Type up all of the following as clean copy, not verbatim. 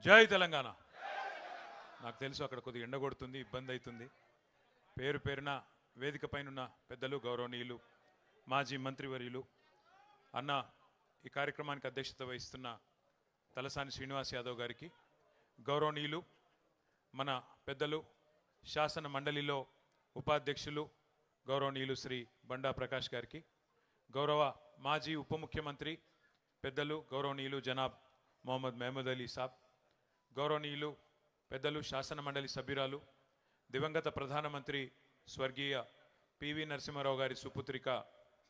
జై తెలంగాణ. నాకు తెలుసు అక్కడ కొద్దిగా ఎండ కొడుతుంది, ఇబ్బంది అవుతుంది. పేరు పేరున వేదిక పైన పెద్దలు, గౌరవనీయులు, మాజీ మంత్రివర్యులు, అన్న ఈ కార్యక్రమానికి అధ్యక్షత వహిస్తున్న తలసాని శ్రీనివాస్ యాదవ్ గారికి, గౌరవనీయులు మన పెద్దలు శాసన మండలిలో ఉపాధ్యక్షులు గౌరవనీయులు శ్రీ బండా ప్రకాష్ గారికి, గౌరవ మాజీ ఉప ముఖ్యమంత్రి పెద్దలు గౌరవనీయులు జనాబ్ మొహమ్మద్ మహమూద్ అలీ సాబ్, గౌరవనీయులు పెద్దలు శాసన మండలి సభ్యురాలు దివంగత ప్రధానమంత్రి స్వర్గీయ పివి నరసింహారావు గారి సుపుత్రిక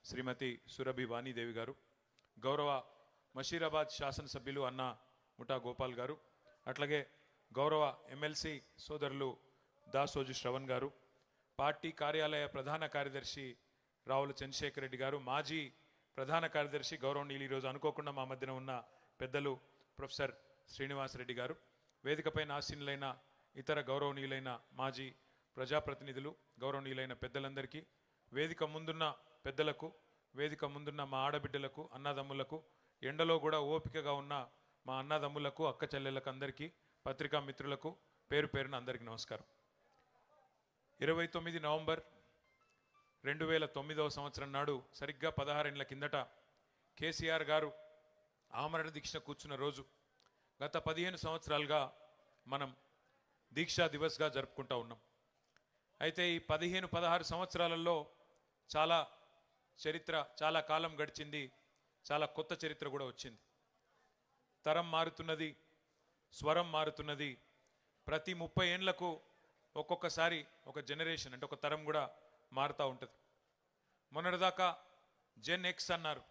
శ్రీమతి సురభి వాణీదేవి గారు, గౌరవ మషీరాబాద్ శాసనసభ్యులు అన్న ముఠా గోపాల్ గారు, అట్లాగే గౌరవ ఎమ్మెల్సీ సోదరులు దాసోజు శ్రవణ్ గారు, పార్టీ కార్యాలయ ప్రధాన కార్యదర్శి రావుల చంద్రశేఖర్ రెడ్డి గారు, మాజీ ప్రధాన కార్యదర్శి గౌరవనీయులు ఈరోజు అనుకోకుండా మా మధ్యన ఉన్న పెద్దలు ప్రొఫెసర్ శ్రీనివాస్ రెడ్డి గారు, వేదికపైన ఆసీనులైన ఇతర గౌరవనీయులైన మాజీ ప్రజాప్రతినిధులు, గౌరవనీయులైన పెద్దలందరికీ, వేదిక ముందున్న పెద్దలకు, వేదిక ముందున్న మా ఆడబిడ్డలకు, అన్నదమ్ములకు, ఎండలో కూడా ఓపికగా ఉన్న మా అన్నదమ్ములకు, అక్క చెల్లెలకు అందరికీ, పత్రికా మిత్రులకు పేరు పేరున అందరికీ నమస్కారం. 29 నవంబర్ 2009వ సంవత్సరం నాడు సరిగ్గా 16 ఏళ్ల కిందట కేసీఆర్ గారు ఆమరణ దీక్ష కూర్చున్న రోజు. గత 15 సంవత్సరాలుగా మనం దీక్షా దివస్గా జరుపుకుంటూ ఉన్నాం. అయితే ఈ 15-16 సంవత్సరాలలో చాలా చరిత్ర, చాలా కాలం గడిచింది, చాలా కొత్త చరిత్ర కూడా వచ్చింది. తరం మారుతున్నది, స్వరం మారుతున్నది. ప్రతి 30 ఏళ్లకు ఒక్కొక్కసారి ఒక జనరేషన్ అంటే ఒక తరం కూడా మారుతూ ఉంటుంది. మొన్నటిదాకా జెన్ ఎక్స్ అన్నారు,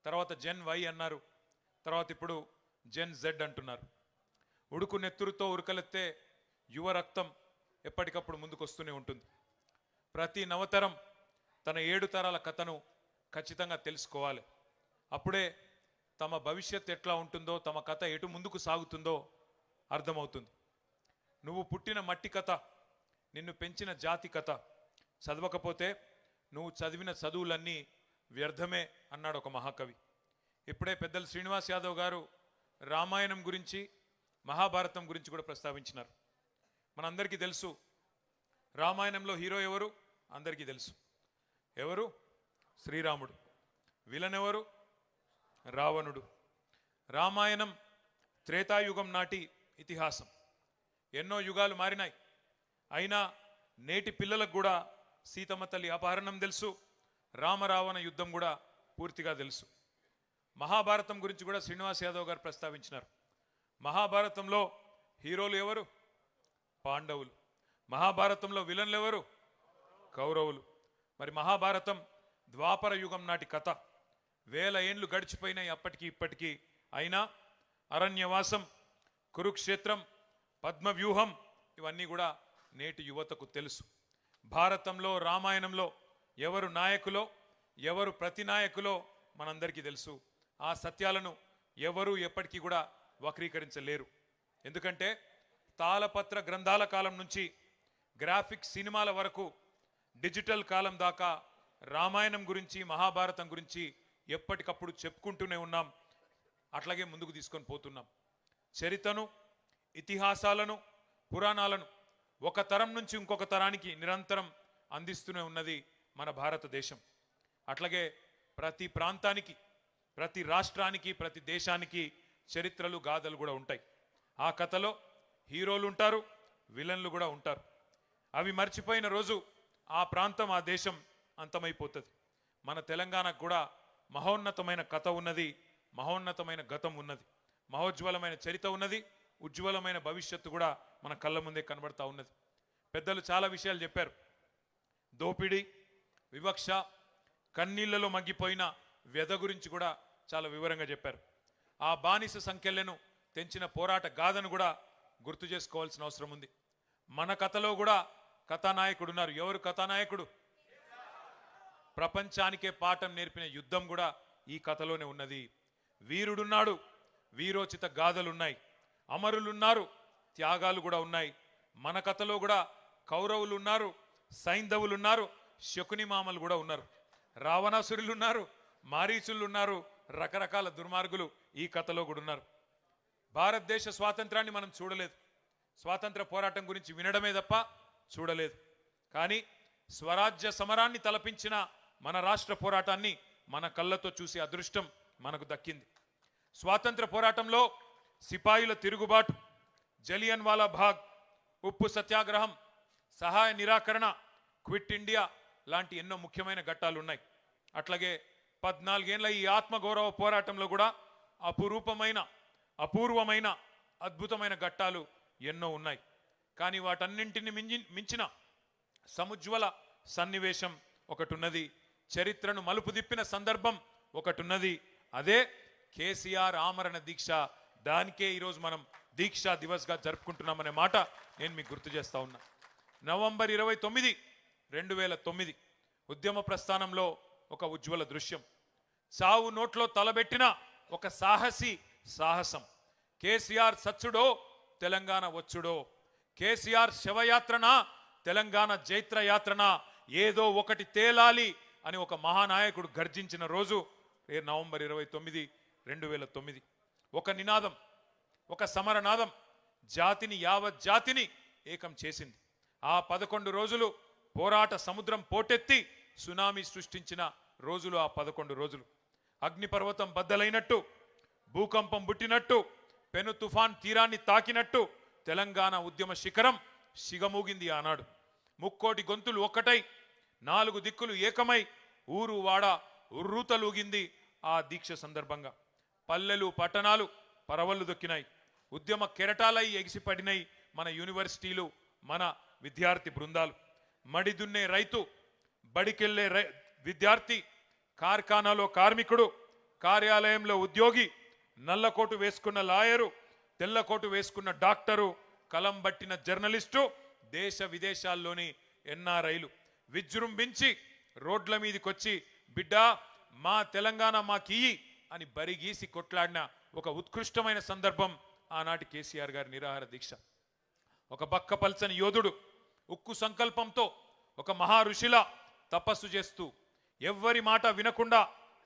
తర్వాత జెన్ వై అన్నారు, తర్వాత ఇప్పుడు జెన్ జెడ్ అంటున్నారు. ఉడుకు నెత్తురుతో ఉరకలెత్తే యువ రక్తం ఎప్పటికప్పుడు ముందుకు వస్తూనే ఉంటుంది. ప్రతి నవతరం తన 7 తరాల కథను ఖచ్చితంగా తెలుసుకోవాలి. అప్పుడే తమ భవిష్యత్ ఎట్లా ఉంటుందో, తమ కథ ఎటు ముందుకు సాగుతుందో అర్థమవుతుంది. నువ్వు పుట్టిన మట్టి కథ, నిన్ను పెంచిన జాతి కథ చదవకపోతే నువ్వు చదివిన చదువులన్నీ వ్యర్థమే అన్నాడు ఒక మహాకవి. ఇప్పుడే పెద్దలు శ్రీనివాస్ యాదవ్ గారు రామాయణం గురించి, మహాభారతం గురించి కూడా ప్రస్తావించినారు. మనందరికీ తెలుసు రామాయణంలో హీరో ఎవరు, అందరికీ తెలుసు. ఎవరు? శ్రీరాముడు. విలన్ ఎవరు? రావణుడు. రామాయణం త్రేతాయుగం నాటి ఇతిహాసం. ఎన్నో యుగాలు మారినాయి, అయినా నేటి పిల్లలకు కూడా సీతమ్మ తల్లి అపహరణం తెలుసు, రామరావణ యుద్ధం కూడా పూర్తిగా తెలుసు. మహాభారతం గురించి కూడా శ్రీనివాస్ యాదవ్ గారు ప్రస్తావించినారు. మహాభారతంలో హీరోలు ఎవరు? పాండవులు. మహాభారతంలో విలన్లు ఎవరు? కౌరవులు. మరి మహాభారతం ద్వాపర యుగం నాటి కథ. 1000 ఏండ్లు గడిచిపోయినాయి అప్పటికి ఇప్పటికీ. అయినా అరణ్యవాసం, కురుక్షేత్రం, పద్మవ్యూహం ఇవన్నీ కూడా నేటి యువతకు తెలుసు. భారతంలో, రామాయణంలో ఎవరు నాయకులో, ఎవరు ప్రతినాయకులో మనందరికీ తెలుసు. ఆ సత్యాలను ఎవరు ఎప్పటికీ కూడా వక్రీకరించలేరు. ఎందుకంటే తాళపత్ర గ్రంథాల కాలం నుంచి గ్రాఫిక్ సినిమాల వరకు, డిజిటల్ కాలం దాకా రామాయణం గురించి, మహాభారతం గురించి ఎప్పటికప్పుడు చెప్పుకుంటూనే ఉన్నాం. అట్లాగే ముందుకు తీసుకొని పోతున్నాం. చరిత్రను, ఇతిహాసాలను, పురాణాలను ఒక తరం నుంచి ఇంకొక తరానికి నిరంతరం అందిస్తూనే ఉన్నది మన భారతదేశం. అట్లాగే ప్రతి ప్రాంతానికి, ప్రతి రాష్ట్రానికి, ప్రతి దేశానికి చరిత్రలు, గాథలు కూడా ఉంటాయి. ఆ కథలో హీరోలు ఉంటారు, విలన్లు కూడా ఉంటారు. అవి మర్చిపోయిన రోజు ఆ ప్రాంతం, ఆ దేశం అంతమైపోతుంది. మన తెలంగాణకు కూడా మహోన్నతమైన కథ ఉన్నది, మహోన్నతమైన గతం ఉన్నది, మహోజ్వలమైన చరిత్ర ఉన్నది, ఉజ్వలమైన భవిష్యత్తు కూడా మన కళ్ళ ముందే కనబడతా ఉన్నది. పెద్దలు చాలా విషయాలు చెప్పారు. దోపిడీ, వివక్ష, కన్నీళ్లలో మగ్గిపోయిన వ్యధ గురించి కూడా చాలా వివరంగా చెప్పారు. ఆ బానిస సంఖ్యలను తెంచిన పోరాట గాథను కూడా గుర్తు చేసుకోవాల్సిన అవసరం ఉంది. మన కథలో కూడా కథానాయకుడు ఉన్నారు. ఎవరు కథానాయకుడు? ప్రపంచానికే పాఠం నేర్పిన యుద్ధం కూడా ఈ కథలోనే ఉన్నది. వీరుడున్నాడు, వీరోచిత గాథలున్నాయి, అమరులున్నారు, త్యాగాలు కూడా ఉన్నాయి. మన కథలో కూడా కౌరవులు ఉన్నారు, సైంధవులు ఉన్నారు, శకుని మామలు కూడా ఉన్నారు, రావణాసురులు ఉన్నారు, మారీచులు ఉన్నారు, రకరకాల దుర్మార్గులు ఈ కథలో కూడా ఉన్నారు. భారతదేశ స్వాతంత్రాన్ని మనం చూడలేదు, స్వాతంత్ర పోరాటం గురించి వినడమే తప్ప చూడలేదు. కానీ స్వరాజ్య సమరాన్ని తలపించిన మన రాష్ట్ర పోరాటాన్ని మన కళ్ళతో చూసే అదృష్టం మనకు దక్కింది. స్వాతంత్ర పోరాటంలో సిపాయిల తిరుగుబాటు, జలియన్ వాలా బాగ్, ఉప్పు సత్యాగ్రహం, సహాయ నిరాకరణ, క్విట్ ఇండియా లాంటి ఎన్నో ముఖ్యమైన ఘట్టాలు ఉన్నాయి. అట్లాగే 14 ఏళ్ల ఈ ఆత్మగౌరవ పోరాటంలో కూడా అపూర్వమైన అద్భుతమైన ఘట్టాలు ఎన్నో ఉన్నాయి. కానీ వాటన్నింటిని మించిన సముజ్వల సన్నివేశం ఒకటి ఉన్నది, చరిత్రను మలుపు తిప్పిన సందర్భం ఒకటి ఉన్నది. అదే కేసీఆర్ ఆమరణ దీక్ష. దానికే ఈరోజు మనం దీక్షా దివస్గా జరుపుకుంటున్నామనే మాట నేను మీకు గుర్తు చేస్తా ఉన్నా. నవంబర్ 29, 2009 ఉద్యమ ప్రస్థానంలో ఒక ఉజ్వల దృశ్యం. చావు నోట్లో తలబెట్టిన ఒక సాహసం. కేసీఆర్ సచ్చుడో తెలంగాణ వచ్చుడో, కేసీఆర్ శవయాత్రన తెలంగాణ జైత్రయాత్రన, ఏదో ఒకటి తేలాలి అని ఒక మహానాయకుడు గర్జించిన రోజు నవంబర్ 29, 2009. ఒక నినాదం, ఒక సమరనాదం యావత్ జాతిని ఏకం చేసింది. ఆ 11 రోజులు పోరాట సముద్రం పోటెత్తి సునామీ సృష్టించిన రోజులు ఆ 11 రోజులు. అగ్నిపర్వతం బద్దలైనట్టు, భూకంపం పుట్టినట్టు, పెను తుఫాన్ తీరాన్ని తాకినట్టు తెలంగాణ ఉద్యమ శిఖరం సిగమూగింది ఆనాడు. ముక్కోటి గొంతులు ఒక్కటై, 4 దిక్కులు ఏకమై, ఊరు వాడ ఉర్రూతలూగింది ఆ దీక్ష సందర్భంగా. పల్లెలు పట్టణాలు పరవళ్ళు దొక్కినాయి, ఉద్యమ కెరటాలై ఎగిసిపడినాయి మన యూనివర్సిటీలు, మన విద్యార్థి బృందాలు. మడిదున్నే రైతు, బడికెళ్లే విద్యార్థి, కార్ఖానాలో కార్మికుడు, కార్యాలయంలో ఉద్యోగి, నల్లకోటు వేసుకున్న లాయరు, తెల్లకోటు వేసుకున్న డాక్టరు, కలం బట్టిన జర్నలిస్టు, దేశ విదేశాల్లోని ఎన్ఆర్ఐలు విజృంభించి రోడ్ల మీదకొచ్చి బిడ్డా మా తెలంగాణ మాకియ్యి అని బరిగీసి కొట్లాడిన ఒక ఉత్కృష్టమైన సందర్భం ఆనాటి కేసీఆర్ గారి నిరాహార దీక్ష. ఒక బక్కపల్చని యోధుడు ఉక్కు సంకల్పంతో ఒక మహా ఋషిలా తపస్సు చేస్తూ ఎవ్వరి మాట వినకుండా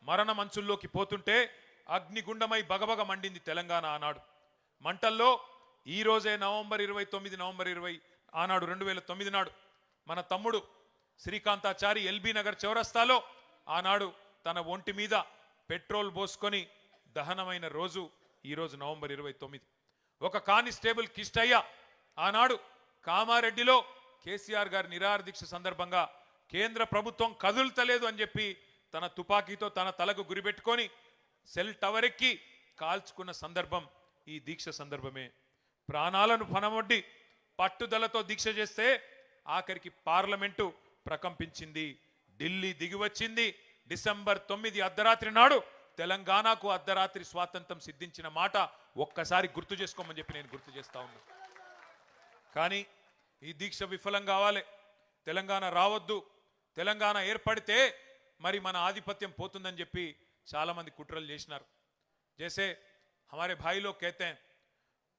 మరణ మంచుల్లోకి పోతుంటే అగ్నిగుండమై బగబగ మండింది తెలంగాణ ఆనాడు. మంటల్లో ఈ రోజే నవంబర్ 20 ఆనాడు 2009 నాడు మన తమ్ముడు శ్రీకాంతాచారి ఎల్బీ నగర్ చౌరస్తాలో ఆనాడు తన ఒంటి మీద పెట్రోల్ పోసుకొని దహనమైన రోజు ఈరోజు నవంబర్ 29. ఒక కానిస్టేబుల్ కిష్టయ్య ఆనాడు కామారెడ్డిలో కేసీఆర్ గారి నిరాహార దీక్ష సందర్భంగా కేంద్ర ప్రభుత్వం కదులుతలేదు అని చెప్పి తన తుపాకీతో తన తలకు గురిపెట్టుకొని సెల్ టవర్ ఎక్కి కాల్చుకున్న సందర్భం ఈ దీక్ష సందర్భమే. ప్రాణాలను పనమొడ్డి పట్టుదలతో దీక్ష చేస్తే ఆఖరికి పార్లమెంటు ప్రకంపించింది, ఢిల్లీ దిగివచ్చింది. డిసెంబర్ 9 అర్ధరాత్రి నాడు తెలంగాణకు అర్ధరాత్రి స్వాతంత్రం సిద్ధించిన మాట ఒక్కసారి గుర్తు చేసుకోమని చెప్పి నేను గుర్తు చేస్తా ఉన్నా. కానీ ఈ దీక్ష విఫలం కావాలి, తెలంగాణ రావద్దు, తెలంగాణ ఏర్పడితే మరి మన ఆధిపత్యం పోతుందని చెప్పి చాలా మంది కుట్రలు చేసినారు. జైసే हमारे भाई लोग कहते हैं,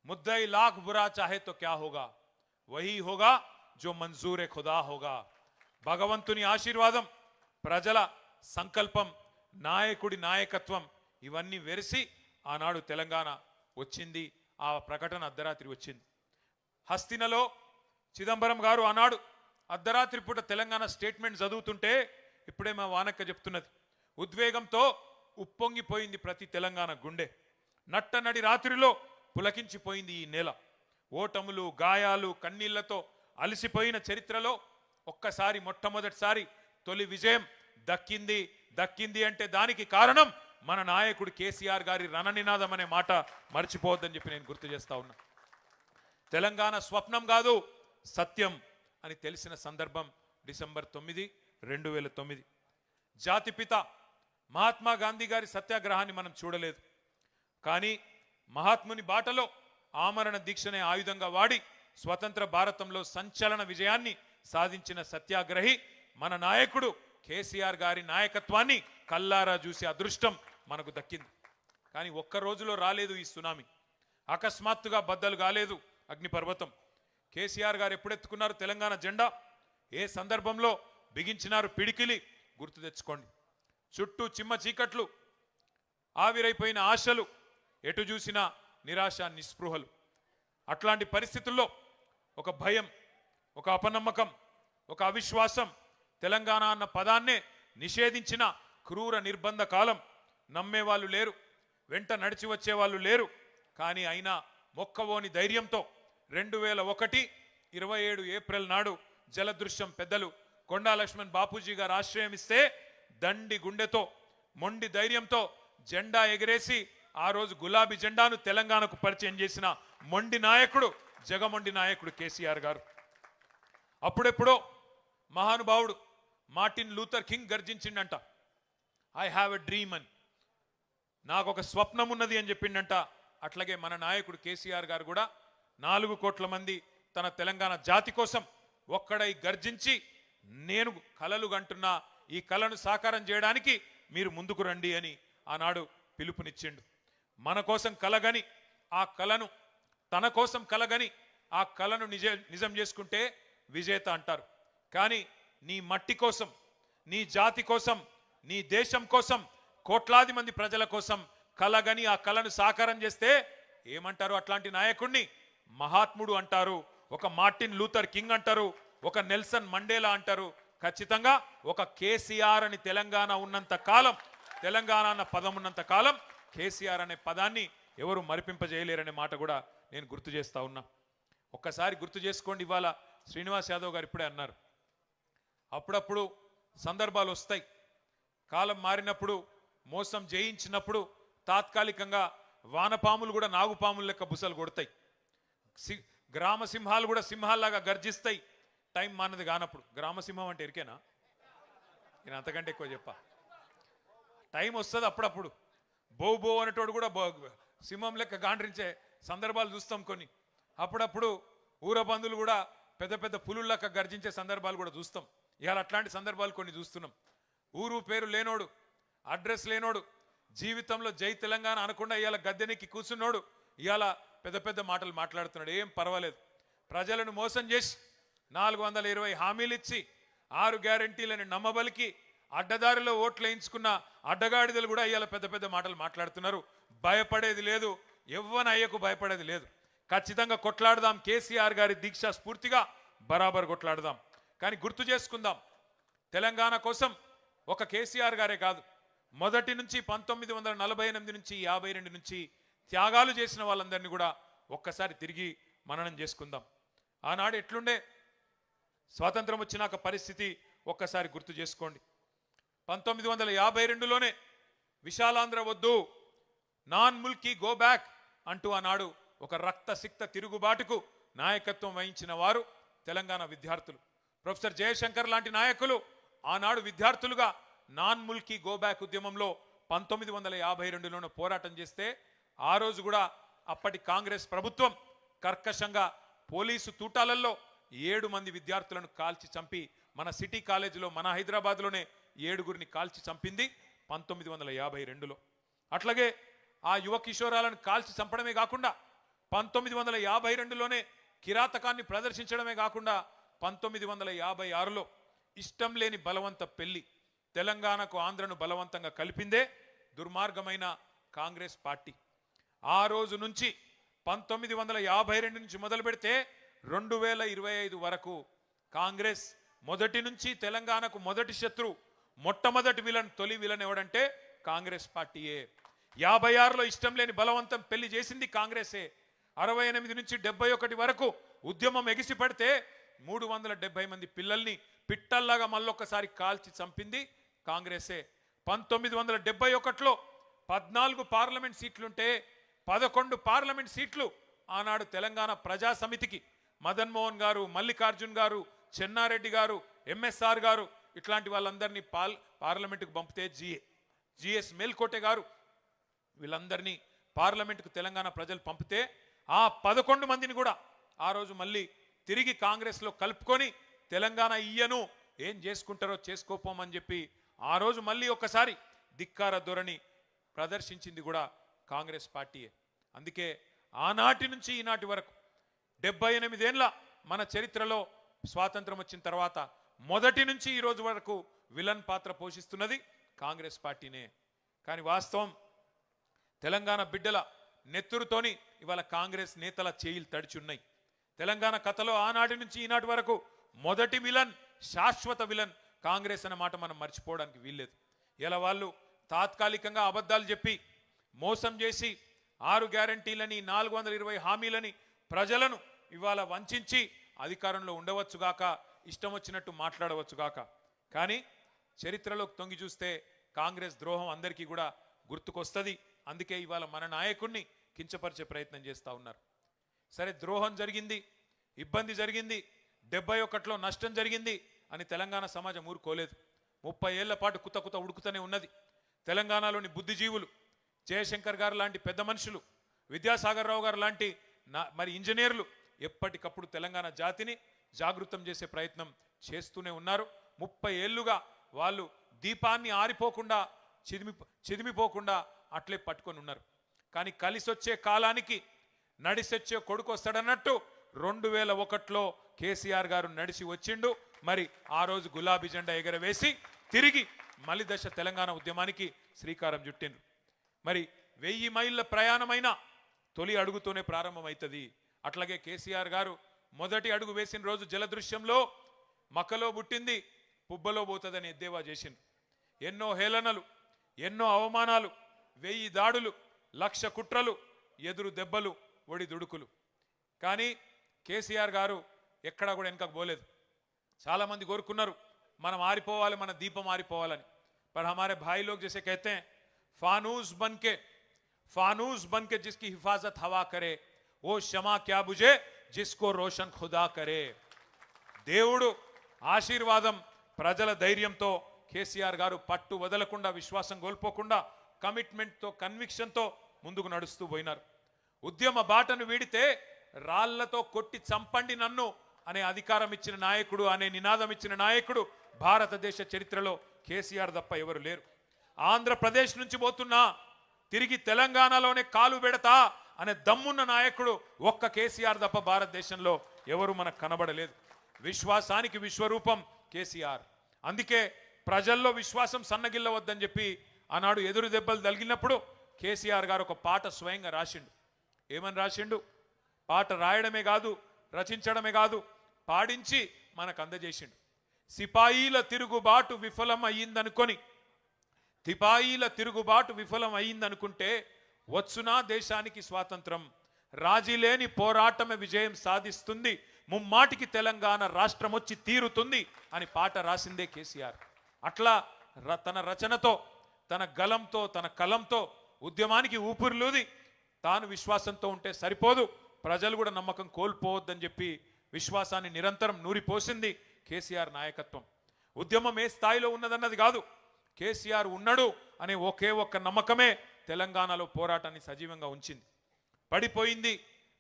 मुद्दई लाख बुरा चाहे तो क्या होगा, वही होगा जो मंजूर खुदा होगा. భగవంతుని ఆశీర్వాదం, ప్రజల సంకల్పం, నాయకుడి నాయకత్వం ఇవన్నీ వెరిసి ఆనాడు తెలంగాణ వచ్చింది. ఆ ప్రకటన అర్ధరాత్రి వచ్చింది. హస్తినలో చిదంబరం గారు ఆనాడు అర్ధరాత్రి పూట తెలంగాణ స్టేట్మెంట్ చదువుతుంటే ఇప్పుడే మా వానక్క చెప్తున్నది, ఉద్వేగంతో ఉప్పొంగిపోయింది ప్రతి తెలంగాణ గుండె. నట్టనడి రాత్రిలో పులకించిపోయింది ఈ నేల. ఓటములు, గాయాలు, కన్నీళ్లతో అలసిపోయిన చరిత్రలో ఒక్కసారి మొట్టమొదటిసారి తొలి విజయం దక్కింది అంటే దానికి కారణం మన నాయకుడు కేసీఆర్ గారి రణనినాదం అనే మాట మర్చిపోవద్దని చెప్పి నేను గుర్తు చేస్తా ఉన్నా. తెలంగాణ స్వప్నం కాదు సత్యం అని తెలిసిన సందర్భం డిసెంబర్ 9, 2009. జాతిపిత మహాత్మా గాంధీ గారి సత్యాగ్రహాన్ని మనం చూడలేదు, కానీ మహాత్ముని బాటలో ఆమరణ దీక్షనే ఆయుధంగా వాడి స్వతంత్ర భారతంలో సంచలన విజయాన్ని సాధించిన సత్యాగ్రహి మన నాయకుడు కేసీఆర్ గారి నాయకత్వాన్ని కల్లారా చూసే అదృష్టం మనకు దక్కింది. కానీ ఒక్క రోజులో రాలేదు ఈ సునామీ, అకస్మాత్తుగా బద్దలు కాలేదు అగ్నిపర్వతం. కేసీఆర్ గారు ఎప్పుడెత్తుకున్నారు తెలంగాణ జెండా, ఏ సందర్భంలో బిగించినారు పిడికిలి గుర్తు తెచ్చుకోండి. చుట్టూ చిమ్మ చీకట్లు, ఆవిరైపోయిన ఆశలు, ఎటు చూసినా నిరాశ నిస్పృహలు. అట్లాంటి పరిస్థితుల్లో ఒక భయం, ఒక అపనమ్మకం, ఒక అవిశ్వాసం, తెలంగాణ అన్న పదాన్నే నిషేధించిన క్రూర నిర్బంధ కాలం. నమ్మేవాళ్ళు లేరు, వెంట నడిచి వచ్చేవాళ్ళు లేరు. కానీ అయినా మొక్కవోని ధైర్యంతో 2001 27 ఏప్రిల్ నాడు జలదృశ్యం పెద్దలు కొండా లక్ష్మణ్ బాపూజీ గారు ఆశ్రయం ఇస్తే దండి గుండెతో మొండి ధైర్యంతో జెండా ఎగరేసి ఆ రోజు గులాబీ జెండాను తెలంగాణకు పరిచయం చేసిన మొండి నాయకుడు, జగమొండి నాయకుడు కేసీఆర్ గారు. అప్పుడెప్పుడో మహానుభావుడు మార్టిన్ లూథర్ కింగ్ గర్జించిండంట, ఐ హ్యావ్ ఎ డ్రీమ్ అని, నాకు ఒక స్వప్నం ఉన్నది అని చెప్పిండంట. అట్లాగే మన నాయకుడు కేసీఆర్ గారు కూడా 4 కోట్ల మంది తన తెలంగాణ జాతి కోసం ఒక్కడై గర్జించి నేను కలలు కంటున్నా, ఈ కలను సాకారం చేయడానికి మీరు ముందుకు రండి అని ఆనాడు పిలుపునిచ్చిండు. మన కోసం కలగని ఆ కలను, తన కోసం కలగని ఆ కలను నిజం చేసుకుంటే విజేత అంటారు. కానీ నీ మట్టి కోసం, నీ జాతి కోసం, నీ దేశం కోసం, కోట్లాది మంది ప్రజల కోసం కలగని ఆ కలను సాకారం చేస్తే ఏమంటారు? అట్లాంటి నాయకుడిని మహాత్ముడు అంటారు, ఒక మార్టిన్ లూథర్ కింగ్ అంటారు, ఒక నెల్సన్ మండేలా అంటారు. ఖచ్చితంగా ఒక కేసీఆర్ అని తెలంగాణ ఉన్నంత కాలం, తెలంగాణ అన్న పదం ఉన్నంత కాలం కేసీఆర్ అనే పదాన్ని ఎవరు మరిపింపజేయలేరనే మాట కూడా నేను గుర్తు చేస్తా ఉన్నా. ఒక్కసారి గుర్తు చేసుకోండి. ఇవాళ శ్రీనివాస్ యాదవ్ గారు ఇప్పుడే అన్నారు, అప్పుడప్పుడు సందర్భాలు వస్తాయి, కాలం మారినప్పుడు, మోసం జయించినప్పుడు తాత్కాలికంగా వానపాములు కూడా నాగుపాములు లెక్క బుసలు కొడతాయి, గ్రామ సింహాలు కూడా సింహాల్లాగా గర్జిస్తాయి. టైం మానది కానప్పుడు. గ్రామసింహం అంటే ఎరికేనా? నేను అంతకంటే ఎక్కువ చెప్పా. టైం వస్తుంది అప్పుడప్పుడు, బో బో అనేటోడు కూడా సింహం లెక్క గాండ్రించే సందర్భాలు చూస్తాం కొన్ని. అప్పుడప్పుడు ఊరబందులు కూడా పెద్ద పెద్ద పులుల లెక్క గర్జించే సందర్భాలు కూడా చూస్తాం. ఇవాళ అట్లాంటి సందర్భాలు కొన్ని చూస్తున్నాం. ఊరు పేరు లేనోడు, అడ్రస్ లేనోడు, జీవితంలో జై తెలంగాణ అనకుండా ఇవాళ గద్దెనెక్కి కూర్చున్నోడు ఇవాళ పెద్ద పెద్ద మాటలు మాట్లాడుతున్నాడు. ఏం పర్వాలేదు, ప్రజలను మోసం చేసి 420 హామీలు ఇచ్చి 6 గ్యారంటీలని నమ్మబలికి అడ్డదారిలో ఓట్లు వేయించుకున్న అడ్డగాడిదలు కూడా ఇవాళ పెద్ద పెద్ద మాటలు మాట్లాడుతున్నారు. భయపడేది లేదు, ఎవ్వన అయ్యకు భయపడేది లేదు. ఖచ్చితంగా కొట్లాడదాం, కేసీఆర్ గారి దీక్ష స్ఫూర్తిగా బరాబర్ కొట్లాడదాం. కానీ గుర్తు చేసుకుందాం, తెలంగాణ కోసం ఒక కేసీఆర్ గారే కాదు, మొదటి నుంచి 1948 నుంచి 52 నుంచి త్యాగాలు చేసిన వాళ్ళందరినీ కూడా ఒక్కసారి తిరిగి మననం చేసుకుందాం. ఆనాడు ఎట్లుండే, స్వాతంత్రం వచ్చినాక పరిస్థితి ఒక్కసారి గుర్తు చేసుకోండి. 1952లోనే విశాలాంధ్ర వద్దు, నాన్ ముల్కీ గో బ్యాక్ అంటూ ఆనాడు ఒక రక్తసిక్త తిరుగుబాటుకు నాయకత్వం వహించిన వారు తెలంగాణ విద్యార్థులు. ప్రొఫెసర్ జయశంకర్ లాంటి నాయకులు ఆనాడు విద్యార్థులుగా నాన్ ముల్కీ గో బ్యాక్ ఉద్యమంలో 1952లోనే పోరాటం చేస్తే ఆ రోజు కూడా అప్పటి కాంగ్రెస్ ప్రభుత్వం కర్కశంగా పోలీసు తూటాలలో 7 మంది విద్యార్థులను కాల్చి చంపి, మన సిటీ కాలేజీలో, మన హైదరాబాద్లోనే 7గురిని కాల్చి చంపింది 1952లో. అట్లాగే ఆ యువ కిషోరాలను కాల్చి చంపడమే కాకుండా 1952లోనే కిరాతకాన్ని ప్రదర్శించడమే కాకుండా 1956లో ఇష్టం లేని బలవంత పెళ్లి, తెలంగాణకు ఆంధ్రను బలవంతంగా కలిపిందే దుర్మార్గమైన కాంగ్రెస్ పార్టీ. ఆ రోజు నుంచి 1952 నుంచి మొదలు పెడితే 2025 వరకు కాంగ్రెస్ మొదటి నుంచి తెలంగాణకు మొదటి శత్రు, మొట్టమొదటి విలన్, తొలి విలన్ ఎవడంటే కాంగ్రెస్ పార్టీయే. 56లో ఇష్టం లేని బలవంతం పెళ్లి చేసింది కాంగ్రెసే. 68 నుంచి 71 వరకు ఉద్యమం ఎగిసి పడితే 370 మంది పిల్లల్ని పిట్టల్లాగా మళ్ళొక్కసారి కాల్చి చంపింది కాంగ్రెసే. 1971లో 14 పార్లమెంట్ సీట్లుంటే 11 పార్లమెంట్ సీట్లు ఆనాడు తెలంగాణ ప్రజా సమితికి మదన్మోహన్ గారు, మల్లికార్జున్ గారు, చెన్నారెడ్డి గారు, ఎంఎస్ఆర్ గారు ఇట్లాంటి వాళ్ళందరినీ పార్లమెంటుకు పంపితే జిఎస్ మేల్కోటె గారు వీళ్ళందరినీ పార్లమెంటుకు తెలంగాణ ప్రజలు పంపితే ఆ 11 మందిని కూడా ఆ రోజు మళ్ళీ తిరిగి కాంగ్రెస్లో కలుపుకొని తెలంగాణ ఇయ్యను, ఏం చేసుకుంటారో చేసుకోపోమని చెప్పి ఆ రోజు మళ్ళీ ఒక్కసారి ధిక్కార ధోరణి ప్రదర్శించింది కూడా కాంగ్రెస్ పార్టీయే. అందుకే ఆనాటి నుంచి ఈనాటి వరకు 78 ఏళ్ల మన చరిత్రలో స్వాతంత్రం వచ్చిన తర్వాత మొదటి నుంచి ఈ రోజు వరకు విలన్ పాత్ర పోషిస్తున్నది కాంగ్రెస్ పార్టీనే. కానీ వాస్తవం తెలంగాణ బిడ్డల నెత్తురుతోని ఇవాళ కాంగ్రెస్ నేతల చేయిలు తడిచున్నాయి. తెలంగాణ కథలో ఆనాటి నుంచి ఈనాటి వరకు మొదటి విలన్, శాశ్వత విలన్ కాంగ్రెస్ అన్న మాట మనం మర్చిపోవడానికి వీల్లేదు. ఇలా వాళ్ళు తాత్కాలికంగా అబద్ధాలు చెప్పి మోసం చేసి 6 గ్యారంటీలని 420 హామీలని ప్రజలను ఇవాళ వంచి అధికారంలో ఉండవచ్చుగాక, ఇష్టం వచ్చినట్టు మాట్లాడవచ్చుగాక. కానీ చరిత్రలోకి తొంగి చూస్తే కాంగ్రెస్ ద్రోహం అందరికీ కూడా గుర్తుకొస్తుంది. అందుకే ఇవాళ మన నాయకుడిని కించపరిచే ప్రయత్నం చేస్తూ ఉన్నారు. సరే, ద్రోహం జరిగింది, ఇబ్బంది జరిగింది, 71లో నష్టం జరిగింది అని తెలంగాణ సమాజం ఊరుకోలేదు. 30 ఏళ్ల పాటు కుత ఉడుకుతూనే ఉన్నది. తెలంగాణలోని బుద్ధిజీవులు, జయశంకర్ గారు లాంటి పెద్ద మనుషులు, విద్యాసాగర్ రావు గారు లాంటి మరి ఇంజనీర్లు ఎప్పటికప్పుడు తెలంగాణ జాతిని జాగృతం చేసే ప్రయత్నం చేస్తూనే ఉన్నారు. 30 ఏళ్లుగా వాళ్ళు దీపాన్ని ఆరిపోకుండా చిదిమిపోకుండా అట్లే పట్టుకొని ఉన్నారు. కానీ కలిసొచ్చే కాలానికి నడిసొచ్చే కొడుకు వస్తాడన్నట్టు 2001లో కేసీఆర్ గారు నడిచి వచ్చిండు. మరి ఆ రోజు గులాబీ జెండా ఎగరవేసి తిరిగి మలి దశ తెలంగాణ ఉద్యమానికి శ్రీకారం చుట్టిండ్రు. మరి 1000 మైళ్ళ ప్రయాణమైన తొలి అడుగుతోనే ప్రారంభమవుతుంది. అట్లాగే కేసీఆర్ గారు మొదటి అడుగు వేసిన రోజు జలదృశ్యంలో మక్కలో పుట్టింది పుబ్బలో పోతుందని ఎద్దేవా చేసిండ్రు. ఎన్నో హేళనలు, ఎన్నో అవమానాలు, 1000 దాడులు, 1,00,000 కుట్రలు, ఎదురు దెబ్బలు, ఒడి దుడుకులు. కానీ కేసీఆర్ గారు ఎక్కడా కూడా వెనకకు పోలేదు. చాలామంది కోరుకున్నారు మనం ఆరిపోవాలి, మన దీపం ఆరిపోవాలని. पर हमारे भाई लोग जैसे कहते हैं फानूस बन के जिसकी हिफाजत हवा करे वो शमा क्या बुझे जिसको रोशन खुदा करे. దేవుడు ఆశీర్వాదం, ప్రజల ధైర్యంతో కేసీఆర్ గారు పట్టు వదలకుండా, విశ్వాసం కోల్పోకుండా, కమిట్మెంట్తో, కన్విక్షన్తో ముందుకు నడుస్తూ పోయినారు. ఉద్యమ బాటను వీడితే రాళ్లతో కొట్టి చంపండి నన్ను అనే అధికారం ఇచ్చిన నాయకుడు, అనే నినాదం ఇచ్చిన నాయకుడు భారతదేశ చరిత్రలో కేసీఆర్ తప్ప ఎవరు లేరు. ఆంధ్రప్రదేశ్ నుంచి పోతున్నా తిరిగి తెలంగాణలోనే కాలు పెడతా అనే దమ్మున్న నాయకుడు ఒక్క కేసీఆర్ తప్ప భారతదేశంలో ఎవరు మనకు కనబడలేదు. విశ్వాసానికి విశ్వరూపం కేసీఆర్. అందుకే ప్రజల్లో విశ్వాసం సన్నగిల్లవద్దని చెప్పి ఆనాడు ఎదురు దెబ్బలు తగిలినప్పుడు కేసీఆర్ గారు ఒక పాట స్వయంగా రాసిండు. ఏమని రాసిండు? పాట రాయడమే కాదు, రచించడమే కాదు, పాడించి మనకు అందజేసిండు. సిపాయిల తిరుగుబాటు విఫలం అయ్యిందనుకుంటే వచ్చునా దేశానికి స్వాతంత్రం, రాజీ లేని పోరాటమే విజయం సాధిస్తుంది, ముమ్మాటికి తెలంగాణ రాష్ట్రం వచ్చి తీరుతుంది అని పాట రాసిందే కేసీఆర్. అట్లా తన రచనతో, తన గలంతో, తన కలంతో ఉద్యమానికి ఊపిరిలూది. తాను విశ్వాసంతో ఉంటే సరిపోదు, ప్రజలు కూడా నమ్మకం కోల్పోవద్దని చెప్పి విశ్వాసాన్ని నిరంతరం నూరిపోసింది కేసీఆర్ నాయకత్వం. ఉద్యమం ఏ స్థాయిలో ఉన్నదన్నది కాదు, కేసీఆర్ ఉన్నాడు అనే ఒకే ఒక్క నమ్మకమే తెలంగాణలో పోరాటాన్ని సజీవంగా ఉంచింది. పడిపోయింది,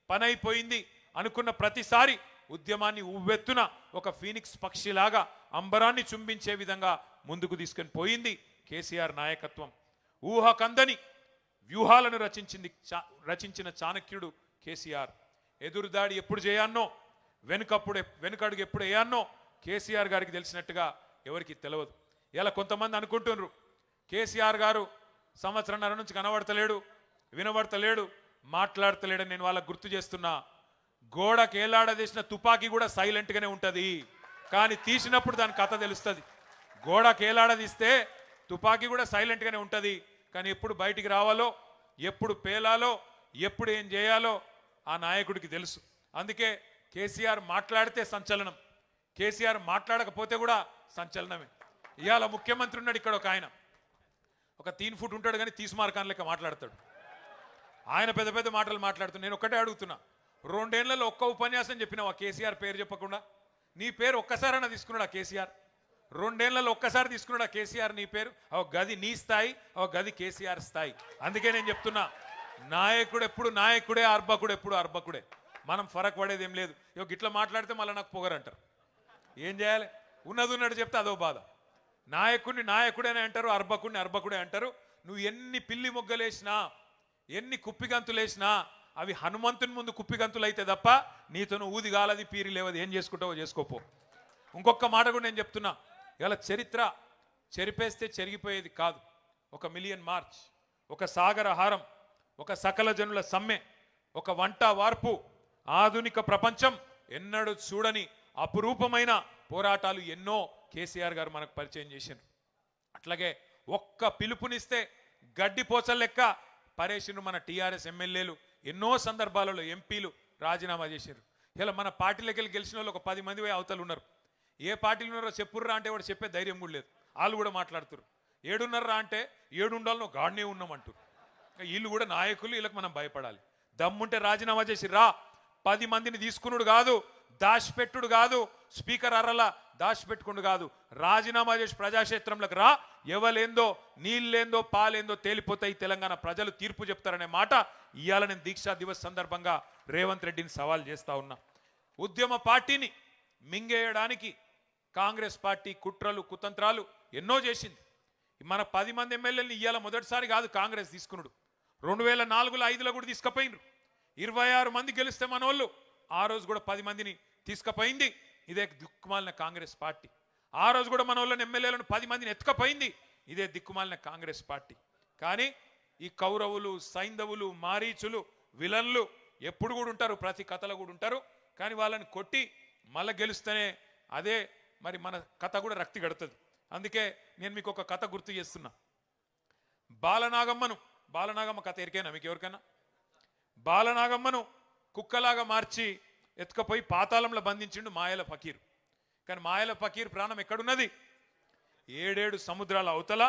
పనైపోయింది అనుకున్న ప్రతిసారి ఉద్యమాన్ని ఉవ్వెత్తున ఒక ఫీనిక్స్ పక్షిలాగా అంబరాన్ని చుంబించే విధంగా ముందుకు తీసుకొని పోయింది కేసీఆర్ నాయకత్వం. ఊహకందని వ్యూహాలను రచించిన చాణక్యుడు కేసీఆర్. ఎదురుదాడి ఎప్పుడు చేయాన్నో, వెనుకడుగు ఎప్పుడు వేయాన్నో కేసీఆర్ గారికి తెలిసినట్టుగా ఎవరికి తెలియదు. ఇలా కొంతమంది అనుకుంటున్నారు కేసీఆర్ గారు సంవత్సరంన్నర నుంచి కనబడతలేడు, వినబడతలేడు, మాట్లాడతలేడని. నేను వాళ్ళకు గుర్తు చేస్తున్నా, గోడకి ఏలాడదీసిన తుపాకీ కూడా సైలెంట్గానే ఉంటుంది, కానీ తీసినప్పుడు దాని కథ తెలుస్తుంది. గోడకి ఏలాడదీస్తే తుపాకీ కూడా సైలెంట్గానే ఉంటుంది, కానీ ఎప్పుడు బయటికి రావాలో, ఎప్పుడు పేలాలో, ఎప్పుడు ఏం చేయాలో ఆ నాయకుడికి తెలుసు. అందుకే కేసీఆర్ మాట్లాడితే సంచలనం, కేసీఆర్ మాట్లాడకపోతే కూడా సంచలనమే. ఇవాళ ముఖ్యమంత్రి ఉన్నాడు ఇక్కడ, ఒక ఆయన ఒక 3 ఫుట్ ఉంటాడు కానీ తీసుమార్కాన్ లెక్క మాట్లాడతాడు. ఆయన పెద్ద పెద్ద మాటలు మాట్లాడుతున్నాడు. నేను ఒక్కటే అడుగుతున్నా, 2 ఏళ్లలో ఒక్క ఉపన్యాసం చెప్పినావు ఆ కేసీఆర్ పేరు చెప్పకుండా? నీ పేరు ఒక్కసారైనా తీసుకున్నాడు ఆ కేసీఆర్? 2 ఏళ్లలో ఒక్కసారి తీసుకున్నాడు ఆ కేసీఆర్ నీ పేరు? ఒక గది నీ స్థాయి, ఒక గది కేసీఆర్ స్థాయి. అందుకే నేను చెప్తున్నా, నాయకుడు ఎప్పుడు నాయకుడే, అర్భకుడు ఎప్పుడు అర్భకుడే. మనం ఫరక్ పడేది ఏం లేదు. ఇట్లా మాట్లాడితే మళ్ళీ నాకు పొగరంటారు. ఏం చేయాలి? ఉన్నది ఉన్నట్టు చెప్తే అదో బాధ. నాయకుడిని నాయకుడేనే అంటారు, అర్భకుడిని అర్భకుడే అంటారు. నువ్వు ఎన్ని పిల్లి మొగ్గలేసినా, ఎన్ని కుప్పిగంతులేసినా అవి హనుమంతుని ముందు కుప్పిగంతులు అయితే తప్ప నీతో ఊది గాలది, పీరి లేవది. ఏం చేసుకుంటావో చేసుకోపో. ఇంకొక మాట కూడా నేను చెప్తున్నా, ఇలా చరిత్ర చెరిపేస్తే చెరిగిపోయేది కాదు. 1 మిలియన్ మార్చ్, ఒక సాగర హారం, ఒక సకల జనుల సమ్మె, ఒక వంట వార్పు, ఆధునిక ప్రపంచం ఎన్నడూ చూడని అపురూపమైన పోరాటాలు ఎన్నో కేసీఆర్ గారు మనకు పరిచయం చేశారు. అట్లాగే ఒక్క పిలుపునిస్తే గడ్డిపోచల లెక్క పరేషను మన టీఆర్ఎస్ ఎమ్మెల్యేలు ఎన్నో సందర్భాలలో ఎంపీలు రాజీనామా చేశారు. ఇలా మన పార్టీలోకి వెళ్ళి గెలిచిన వాళ్ళు ఒక 10 మంది అవతలు ఉన్నారు. ఏ పార్టీలు ఉన్నారో చెప్పుర్రా అంటే వాడు చెప్పే ధైర్యం కూడా లేదు. వాళ్ళు కూడా మాట్లాడుతారు. 7:30 అంటే 7 ఉండాలని గాడినే ఉన్నామంటారు. వీళ్ళు కూడా నాయకులు, వీళ్ళకి మనం భయపడాలి. దమ్ముంటే రాజీనామా చేసి రా. 10 మందిని తీసుకున్నాడు కాదు, దాచిపెట్టుడు కాదు, స్పీకర్ అర్రలా దాచిపెట్టుకుడు కాదు, రాజీనామా చేసి ప్రజాక్షేత్రంలోకి రా. ఎవలేందో నీళ్ళేందో పాలేందో తేలిపోతాయి. తెలంగాణ ప్రజలు తీర్పు చెప్తారనే మాట ఇవాళ నేను దీక్షా దివస్ సందర్భంగా రేవంత్ రెడ్డిని సవాల్ చేస్తా ఉన్నా. ఉద్యమ పార్టీని మింగేయడానికి కాంగ్రెస్ పార్టీ కుట్రలు కుతంత్రాలు ఎన్నో చేసింది. మన 10 మంది ఎమ్మెల్యేలని ఇవాళ మొదటిసారి కాదు కాంగ్రెస్ తీసుకున్నాడు. 2004లో 5లో కూడా తీసుకుపోయినరు. 26 మంది గెలిస్తే మనోళ్ళు ఆ రోజు కూడా 10 మందిని తీసుకుపోయింది ఇదే దిక్కుమాలిన కాంగ్రెస్ పార్టీ. ఆ రోజు కూడా మన వాళ్ళని ఎమ్మెల్యేలను 10 మందిని ఎత్తుకపోయింది ఇదే దిక్కుమాలిన కాంగ్రెస్ పార్టీ. కానీ ఈ కౌరవులు, సైంధవులు, మారీచులు, విలన్లు ఎప్పుడు కూడా ఉంటారు, ప్రతి కథలో కూడా ఉంటారు. కానీ వాళ్ళని కొట్టి మళ్ళీ గెలుస్తేనే అదే మరి మన కథ కూడా రక్తి గడుతుంది. అందుకే నేను మీకు ఒక కథ గుర్తు చేస్తున్నా. బాలనాగమ్మ కథ ఎరికైనా మీకు ఎవరికైనా? బాలనాగమ్మను కుక్కలాగా మార్చి ఎత్తుకపోయి పాతాళంలో బంధించిండు మాయల ఫకీర్. కానీ మాయల ఫకీర్ ప్రాణం ఎక్కడున్నది? 7 సముద్రాల అవతల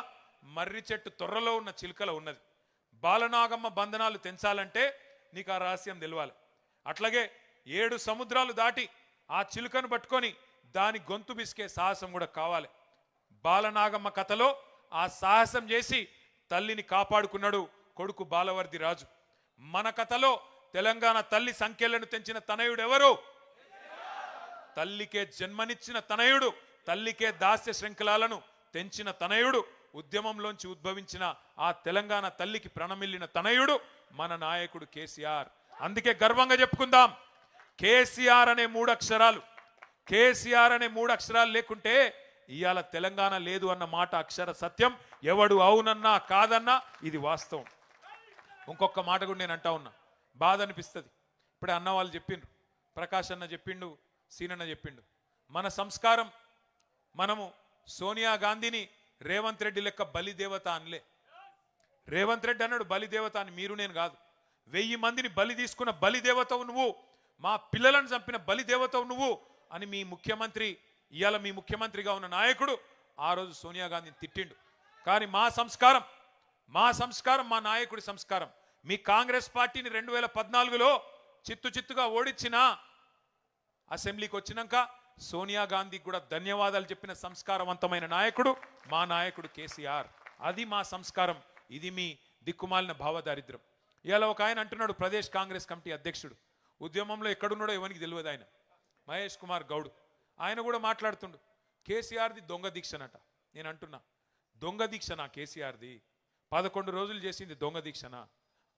మర్రి చెట్టు తొర్రలో ఉన్న చిలుకలో ఉన్నది. బాలనాగమ్మ బంధనాలు తెంచాలంటే నీకు ఆ రహస్యం తెలవాలి. అట్లాగే 7 సముద్రాలు దాటి ఆ చిలుకను పట్టుకొని దాని గొంతు బిసికే సాహసం కూడా కావాలి. బాలనాగమ్మ కథలో ఆ సాహసం చేసి తల్లిని కాపాడుకున్నాడు కొడుకు బాలవర్ది రాజు. మన కథలో తెలంగాణ తల్లి సంఖ్యలను తెంచిన తనయుడు ఎవరు? తల్లికే జన్మనిచ్చిన తనయుడు, తల్లికే దాస్య శృంఖలాలను తెంచిన తనయుడు, ఉద్యమంలోంచి ఉద్భవించిన ఆ తెలంగాణ తల్లికి ప్రణమిల్లిన తనయుడు మన నాయకుడు కేసీఆర్. అందుకే గర్వంగా చెప్పుకుందాం, కేసీఆర్ అనే 3 అక్షరాలు, కేసీఆర్ అనే 3 అక్షరాలు లేకుంటే ఇవాళ తెలంగాణ లేదు అన్న మాట అక్షర సత్యం. ఎవడు అవునన్నా కాదన్నా ఇది వాస్తవం. ఇంకొక మాట కూడా నేను అంటా ఉన్నా, బాధ అనిపిస్తుంది. ఇప్పుడే అన్న వాళ్ళు చెప్పిండ్రు, ప్రకాష్ అన్న చెప్పిండు, సీనన్న చెప్పిండు. మన సంస్కారం, మనము సోనియా గాంధీని రేవంత్ రెడ్డి లెక్క బలిదేవత అనలే. రేవంత్ రెడ్డి అన్నాడు బలిదేవత అని, మీరు నేను కాదు. 1000 మందిని బలి తీసుకున్న బలిదేవతవు నువ్వు, మా పిల్లలను చంపిన బలిదేవతవు నువ్వు అని మీ ముఖ్యమంత్రి, ఇవాళ మీ ముఖ్యమంత్రిగా ఉన్న నాయకుడు ఆ రోజు సోనియా గాంధీని తిట్టిండు. కానీ మా సంస్కారం, మా నాయకుడి సంస్కారం, మీ కాంగ్రెస్ పార్టీని 2014లో చిత్తుగా ఓడించిన అసెంబ్లీకి వచ్చినాక సోనియా గాంధీకి కూడా ధన్యవాదాలు చెప్పిన సంస్కారవంతమైన నాయకుడు మా నాయకుడు కేసీఆర్. అది మా సంస్కారం. ఇది మీ దిక్కుమాలిన భావదారిద్ర్యం. ఇవాళ ఒక ఆయన అంటున్నాడు, ప్రదేశ్ కాంగ్రెస్ కమిటీ అధ్యక్షుడు, ఉద్యమంలో ఎక్కడున్నాడో ఎవరికి తెలియదు ఆయన, మహేష్ కుమార్ గౌడ్. ఆయన కూడా మాట్లాడుతుండు కేసీఆర్ది దొంగ దీక్షనట. నేను అంటున్నా, దొంగ దీక్షనా కేసీఆర్ది? 11 రోజులు చేసింది దొంగ దీక్షనా?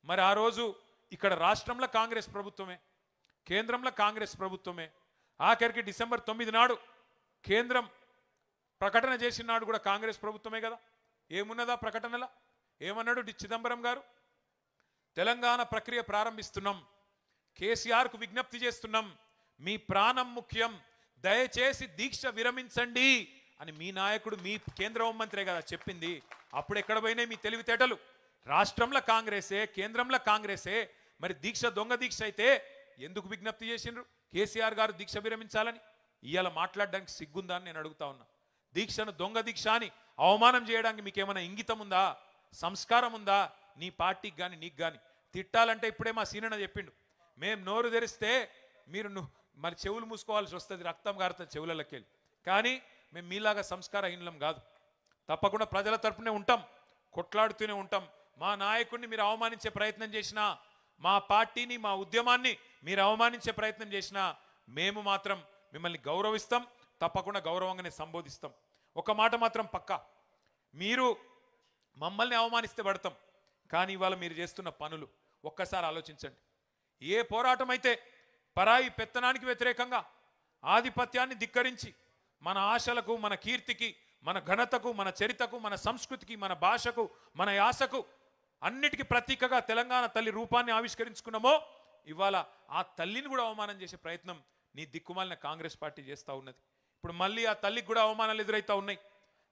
మరి ఆ రోజు ఇక్కడ రాష్ట్రంలో కాంగ్రెస్ ప్రభుత్వమే, కేంద్రంలో కాంగ్రెస్ ప్రభుత్వమే. ఆఖరికి డిసెంబర్ 9 నాడు కేంద్రం ప్రకటన చేసిన నాడు కూడా కాంగ్రెస్ ప్రభుత్వమే కదా. ఏమున్నదా ప్రకటనలా? ఏమన్నాడు చిదంబరం గారు? తెలంగాణ ప్రక్రియ ప్రారంభిస్తున్నాం, కేసీఆర్కు విజ్ఞప్తి చేస్తున్నాం, మీ ప్రాణం ముఖ్యం, దయచేసి దీక్ష విరమించండి అని మీ నాయకుడు, మీ కేంద్ర హోంమంత్రే కదా చెప్పింది. అప్పుడు ఎక్కడ పోయినాయి మీ తెలివితేటలు? రాష్ట్రంలో కాంగ్రెసే, కేంద్రంలో కాంగ్రెసే. మరి దీక్ష దొంగ దీక్ష అయితే ఎందుకు విజ్ఞప్తి చేసిండ్రు కేసీఆర్ గారు దీక్ష విరమించాలని? ఇవాళ మాట్లాడడానికి సిగ్గుందా అని నేను అడుగుతా ఉన్నా. దీక్షను దొంగ దీక్ష అని అవమానం చేయడానికి మీకేమైనా ఇంగితం ఉందా, సంస్కారం ఉందా? నీ పార్టీకి కానీ నీకు కానీ తిట్టాలంటే ఇప్పుడే మా సీనన్న చెప్పిండు, మేము నోరు తెరిస్తే మీరు మరి చెవులు మూసుకోవాల్సి వస్తుంది, రక్తం కారుతుంది చెవులకి వెళ్ళి. కానీ మేము మీలాగా సంస్కారహీనం కాదు. తప్పకుండా ప్రజల తరపునే ఉంటాం, కొట్లాడుతూనే ఉంటాం. మా నాయకుడిని మీరు అవమానించే ప్రయత్నం చేసినా, మా పార్టీని, మా ఉద్యమాన్ని మీరు అవమానించే ప్రయత్నం చేసినా మేము మాత్రం మిమ్మల్ని గౌరవిస్తాం, తప్పకుండా గౌరవంగానే సంబోధిస్తాం. ఒక మాట మాత్రం పక్కా, మీరు మమ్మల్ని అవమానిస్తే పడతాం, కానీ ఇవాళ మీరు చేస్తున్న పనులు ఒక్కసారి ఆలోచించండి. ఏ పోరాటం అయితే పరాయి పెత్తనానికి వ్యతిరేకంగా ఆధిపత్యాన్ని ధిక్కరించి మన ఆశలకు, మన కీర్తికి, మన ఘనతకు, మన చరితకు, మన సంస్కృతికి, మన భాషకు, మన యాసకు అన్నిటికీ ప్రతీకగా తెలంగాణ తల్లి రూపాన్ని ఆవిష్కరించుకున్నామో ఇవాళ ఆ తల్లిని కూడా అవమానం చేసే ప్రయత్నం నీ దిక్కుమాలిన కాంగ్రెస్ పార్టీ చేస్తూ ఉన్నది. ఇప్పుడు మళ్ళీ ఆ తల్లికి కూడా అవమానాలు ఎదురవుతా ఉన్నాయి.